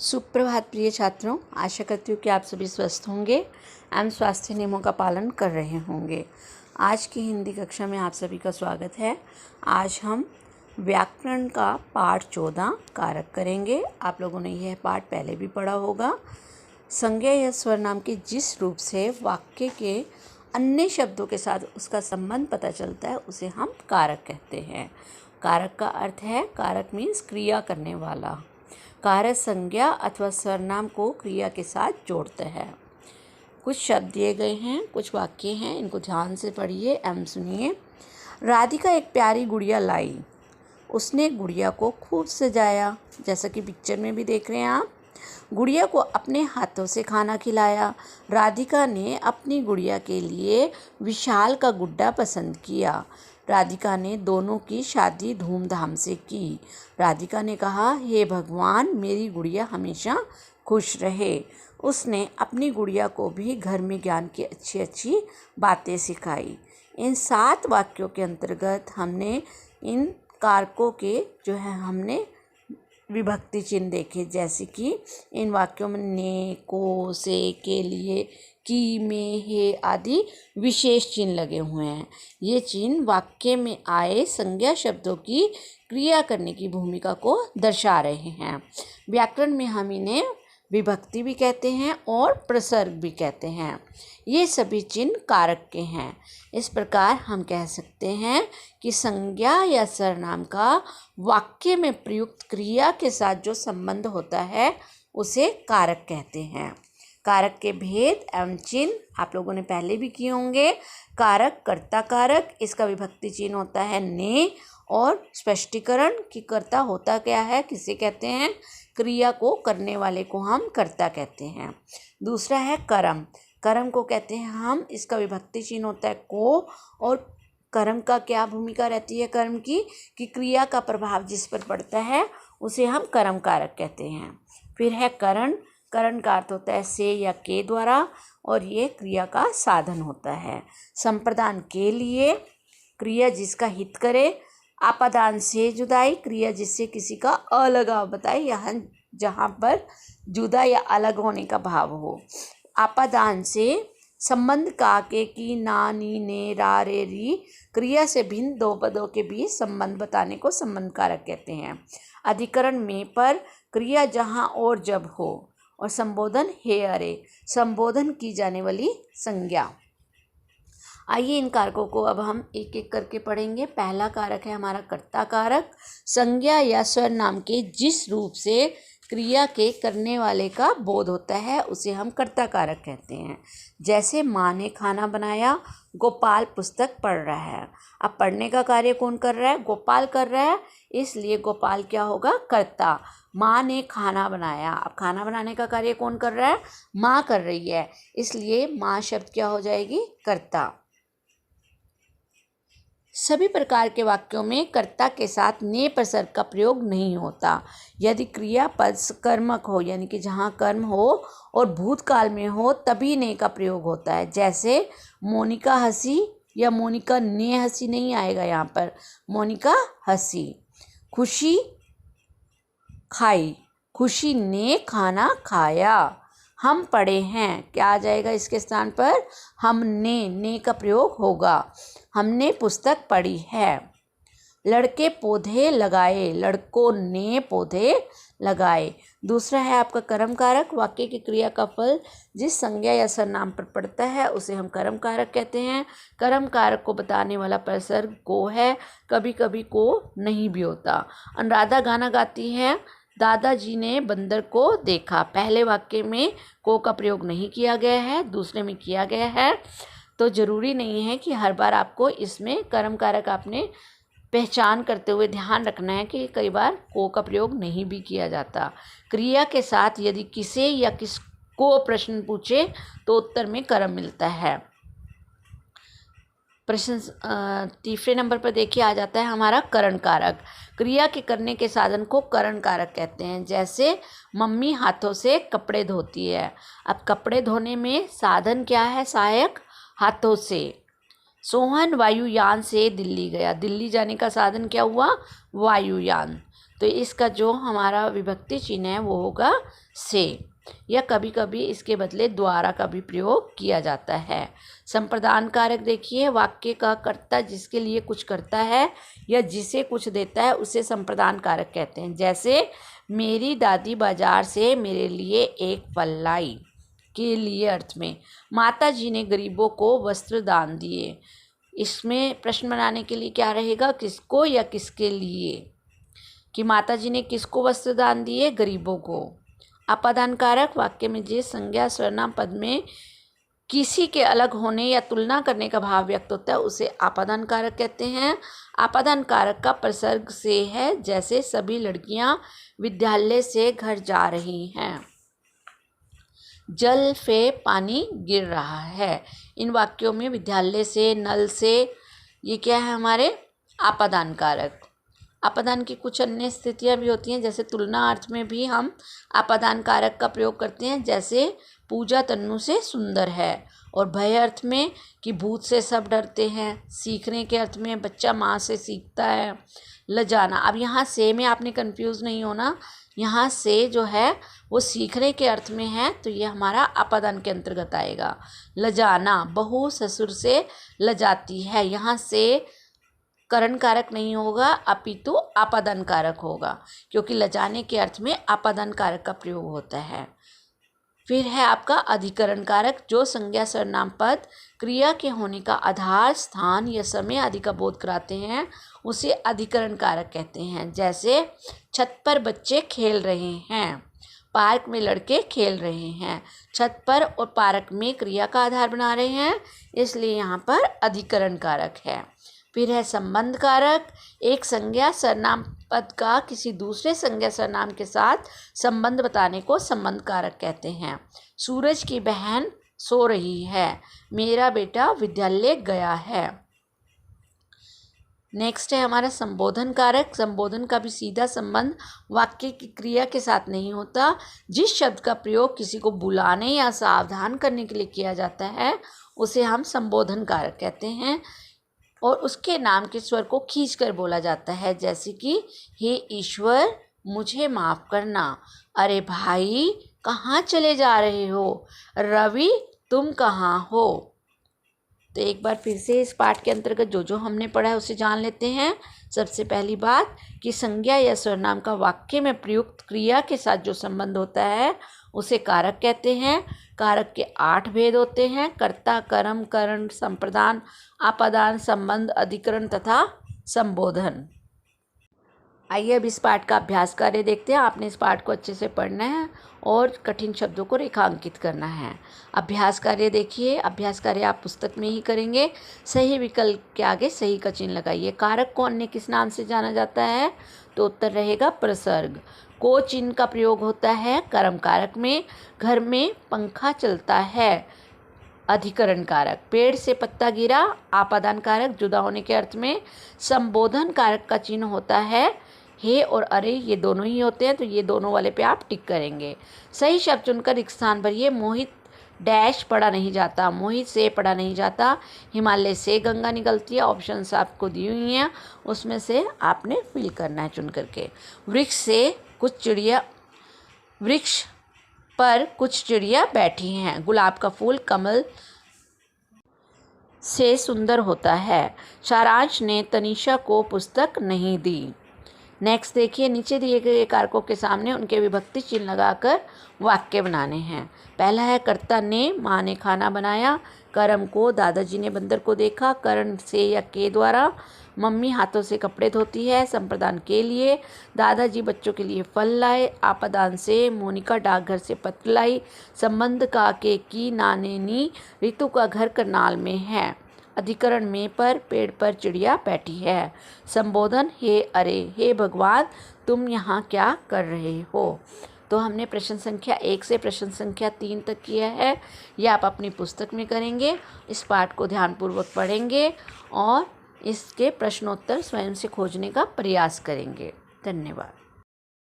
सुप्रभात प्रिय छात्रों, आशा करती हूँ कि आप सभी स्वस्थ होंगे एवं स्वास्थ्य नियमों का पालन कर रहे होंगे। आज की हिंदी कक्षा में आप सभी का स्वागत है। आज हम व्याकरण का पाठ 14 कारक करेंगे। आप लोगों ने यह पाठ पहले भी पढ़ा होगा। संज्ञा या स्वरनाम के जिस रूप से वाक्य के अन्य शब्दों के साथ उसका संबंध पता चलता है उसे हम कारक कहते हैं। कारक का अर्थ है, कारक मीन्स क्रिया करने वाला। कारक संज्ञा अथवा सर्वनाम को क्रिया के साथ जोड़ते हैं। कुछ शब्द दिए गए हैं, कुछ वाक्य हैं, इनको ध्यान से पढ़िए एवं सुनिए। राधिका एक प्यारी गुड़िया लाई। उसने गुड़िया को खूब सजाया, जैसा कि पिक्चर में भी देख रहे हैं आप। गुड़िया को अपने हाथों से खाना खिलाया। राधिका ने अपनी गुड़िया के लिए विशाल का गुड्डा पसंद किया। राधिका ने दोनों की शादी धूमधाम से की। राधिका ने कहा, हे भगवान, मेरी गुड़िया हमेशा खुश रहे। उसने अपनी गुड़िया को भी घर में ज्ञान की अच्छी अच्छी बातें सिखाई। इन 7 वाक्यों के अंतर्गत हमने इन कारकों के हमने विभक्ति चिन्ह देखे, जैसे कि इन वाक्यों में ने, को, से, के लिए, की, में, हे आदि विशेष चिन्ह लगे हुए हैं। ये चिन्ह वाक्य में आए संज्ञा शब्दों की क्रिया करने की भूमिका को दर्शा रहे हैं। व्याकरण में हम इन्हें विभक्ति भी कहते हैं और प्रसर्ग भी कहते हैं। ये सभी चिन्ह कारक के हैं। इस प्रकार हम कह सकते हैं कि संज्ञा या सर्वनाम का वाक्य में प्रयुक्त क्रिया के साथ जो संबंध होता है उसे कारक कहते हैं। कारक के भेद एवं चिन्ह आप लोगों ने पहले भी किए होंगे। कारक कर्ता कारक, इसका विभक्ति चिन्ह होता है ने, और स्पष्टीकरण कि कर्ता होता क्या है, किसे कहते हैं, क्रिया को करने वाले को हम कर्ता कहते हैं। दूसरा है कर्म। कर्म को कहते हैं हम, इसका विभक्ति चिन्ह होता है को, और कर्म का क्या भूमिका रहती है कर्म की, कि क्रिया का प्रभाव जिस पर पड़ता है उसे हम कर्म कारक कहते हैं। फिर है करण। करण का अर्थ होता है से या के द्वारा, और ये क्रिया का साधन होता है। संप्रदान के लिए, क्रिया जिसका हित करे। आपादान से जुदाई, क्रिया जिससे किसी का अलगाव बताए, यहाँ जहाँ पर जुदा या अलग होने का भाव हो। आपादान से संबंध का के, की, ना, नी, ने, रा, रे, री, क्रिया से भिन्न 2 पदों के बीच संबंध बताने को संबंध कारक कहते हैं। अधिकरण में पर, क्रिया जहाँ और जब हो। और संबोधन हे, अरे, संबोधन की जाने वाली संज्ञा। आइए इन कारकों को अब हम एक एक करके पढ़ेंगे। पहला कारक है हमारा कर्ता कारक। संज्ञा या सर्वनाम के जिस रूप से क्रिया के करने वाले का बोध होता है उसे हम कर्ता कारक कहते हैं। जैसे माँ ने खाना बनाया, गोपाल पुस्तक पढ़ रहा है। अब पढ़ने का कार्य कौन कर रहा है, गोपाल कर रहा है, इसलिए गोपाल क्या होगा, कर्ता। माँ ने खाना बनाया, अब खाना बनाने का कार्य कौन कर रहा है, माँ कर रही है, इसलिए माँ शब्द क्या हो जाएगी, कर्ता। सभी प्रकार के वाक्यों में कर्ता के साथ ने प्रसर्ग का प्रयोग नहीं होता। यदि क्रियापद कर्मक हो, यानी कि जहाँ कर्म हो और भूतकाल में हो, तभी ने का प्रयोग होता है। जैसे मोनिका हंसी, या मोनिका ने हंसी नहीं आएगा यहाँ पर, मोनिका हंसी। खुशी खाई, खुशी ने खाना खाया। हम पढ़े हैं, क्या आ जाएगा इसके स्थान पर, हमने, ने का प्रयोग होगा। हमने पुस्तक पढ़ी है। लड़के पौधे लगाए, लड़कों ने पौधे लगाए। दूसरा है आपका कर्म कारक। वाक्य की क्रिया का फल जिस संज्ञा या सर्वनाम पर पड़ता है उसे हम कर्म कारक कहते हैं। कर्म कारक को बताने वाला प्रसर्ग को है, कभी कभी को नहीं भी होता। अनुराधा गाना गाती है, दादाजी ने बंदर को देखा। पहले वाक्य में को का प्रयोग नहीं किया गया है, दूसरे में किया गया है। तो ज़रूरी नहीं है कि हर बार आपको इसमें कर्म कारक आपने पहचान करते हुए ध्यान रखना है कि कई बार को का प्रयोग नहीं भी किया जाता। क्रिया के साथ यदि किसे या किसको प्रश्न पूछे तो उत्तर में कर्म मिलता है। प्रश्न तीसरे नंबर पर देखिए आ जाता है हमारा करण कारक। क्रिया के करने के साधन को करण कारक कहते हैं। जैसे मम्मी हाथों से कपड़े धोती है। अब कपड़े धोने में साधन क्या है, सहायक, हाथों से। सोहन वायुयान से दिल्ली गया। दिल्ली जाने का साधन क्या हुआ, वायुयान। तो इसका जो हमारा विभक्ति चिन्ह है वो होगा से, या कभी कभी इसके बदले द्वारा का भी प्रयोग किया जाता है। संप्रदान कारक देखिए, वाक्य का कर्ता जिसके लिए कुछ करता है या जिसे कुछ देता है उसे संप्रदान कारक कहते हैं। जैसे मेरी दादी बाजार से मेरे लिए एक फल लाई के लिए अर्थ में, माता जी ने गरीबों को वस्त्र दान दिए। इसमें प्रश्न बनाने के लिए क्या रहेगा, किसको या किसके लिए, कि माता जी ने किसको वस्त्र दान दिए, गरीबों को। अपादान कारक, वाक्य में जिस संज्ञा सर्वनाम पद में किसी के अलग होने या तुलना करने का भाव व्यक्त होता है उसे आपादान कारक कहते हैं। आपादान कारक का प्रसर्ग से है, जैसे सभी लड़कियां विद्यालय से घर जा रही हैं। जल से पानी गिर रहा है, इन वाक्यों में विद्यालय से, नल से, ये क्या है हमारे आपादान कारक। आपादान की कुछ अन्य स्थितियां भी होती हैं, जैसे तुलना अर्थ में भी हम आपादान कारक का प्रयोग करते हैं, जैसे पूजा तन्नू से सुंदर है, और भय अर्थ में कि भूत से सब डरते हैं। सीखने के अर्थ में बच्चा माँ से सीखता है। लजाना, अब यहाँ से में आपने कंफ्यूज नहीं होना, यहाँ से जो है वो सीखने के अर्थ में है, तो ये हमारा आपादान के अंतर्गत आएगा। लजाना, बहू ससुर से लजाती है, यहाँ से करण कारक नहीं होगा अपितु आपादान कारक होगा, क्योंकि लजाने के अर्थ में आपादान कारक का प्रयोग होता है। फिर है आपका अधिकरण कारक, जो संज्ञा सर्वनाम पद क्रिया के होने का आधार, स्थान या समय आदि का बोध कराते हैं, उसे अधिकरण कारक कहते हैं। जैसे छत पर बच्चे खेल रहे हैं, पार्क में लड़के खेल रहे हैं। छत पर और पार्क में क्रिया का आधार बना रहे हैं, इसलिए यहाँ पर अधिकरण कारक है। फिर है संबंध कारक, एक संज्ञा सर्वनाम पद का किसी दूसरे संज्ञा सर्वनाम के साथ संबंध बताने को संबंध कारक कहते हैं। सूरज की बहन सो रही है, मेरा बेटा विद्यालय गया है। नेक्स्ट है हमारा संबोधन कारक। संबोधन का भी सीधा संबंध वाक्य की क्रिया के साथ नहीं होता। जिस शब्द का प्रयोग किसी को बुलाने या सावधान करने के लिए किया जाता है उसे हम संबोधन कारक कहते हैं, और उसके नाम के स्वर को खींचकर बोला जाता है, जैसे कि हे ईश्वर मुझे माफ़ करना, अरे भाई कहाँ चले जा रहे हो, रवि तुम कहाँ हो। तो एक बार फिर से इस पाठ के अंतर्गत जो जो हमने पढ़ा है उसे जान लेते हैं। सबसे पहली बात कि संज्ञा या सर्वनाम का वाक्य में प्रयुक्त क्रिया के साथ जो संबंध होता है उसे कारक कहते हैं। कारक के 8 भेद होते हैं, कर्ता, कर्म, करण, संप्रदान, आपादान, संबंध, अधिकरण तथा संबोधन। आइए अब इस पाठ का अभ्यास कार्य देखते हैं। आपने इस पाठ को अच्छे से पढ़ना है और कठिन शब्दों को रेखांकित करना है। अभ्यास कार्य देखिए, अभ्यास कार्य आप पुस्तक में ही करेंगे। सही विकल्प के आगे सही का चिन्ह लगाइए। कारक को अन्य किस नाम से जाना जाता है, तो उत्तर रहेगा प्रसर्ग। को चिन्ह का प्रयोग होता है कर्म कारक में। घर में पंखा चलता है, अधिकरण कारक। पेड़ से पत्ता गिरा, आपादान कारक, जुदा होने के अर्थ में। संबोधन कारक का चिन्ह होता है हे और अरे, ये दोनों ही होते हैं, तो ये दोनों वाले पे आप टिक करेंगे। सही शब्द चुनकर एक स्थान भरिए। मोहित डैश पढ़ा नहीं जाता, मोहित से पढ़ा नहीं जाता, हिमालय से गंगा निकलती है। ऑप्शंस आपको दी हुई हैं, उसमें से आपने फिल करना है चुन करके। वृक्ष से कुछ चिड़िया, वृक्ष पर कुछ चिड़िया बैठी हैं। गुलाब का फूल कमल से सुंदर होता है। सारांश ने तनीषा को पुस्तक नहीं दी। नेक्स्ट देखिए, नीचे दिए गए कारकों के सामने उनके विभक्ति चिन्ह लगाकर वाक्य बनाने हैं। पहला है कर्ता ने, माँ ने खाना बनाया। कर्म को, दादाजी ने बंदर को देखा। करण से या के द्वारा, मम्मी हाथों से कपड़े धोती है। संप्रदान के लिए, दादाजी बच्चों के लिए फल लाए। आपादान से, मोनिका डाकघर से पत्र लाई। संबंध का के की, नाने नी, ऋतु का घर करनाल में है। अधिकरण में पर, पेड़ पर चिड़िया बैठी है। संबोधन हे अरे, हे भगवान तुम यहाँ क्या कर रहे हो। तो हमने प्रश्न संख्या 1 से प्रश्न संख्या 3 तक किया है। ये आप अपनी पुस्तक में करेंगे। इस पाठ को ध्यानपूर्वक पढ़ेंगे और इसके प्रश्नोत्तर स्वयं से खोजने का प्रयास करेंगे। धन्यवाद।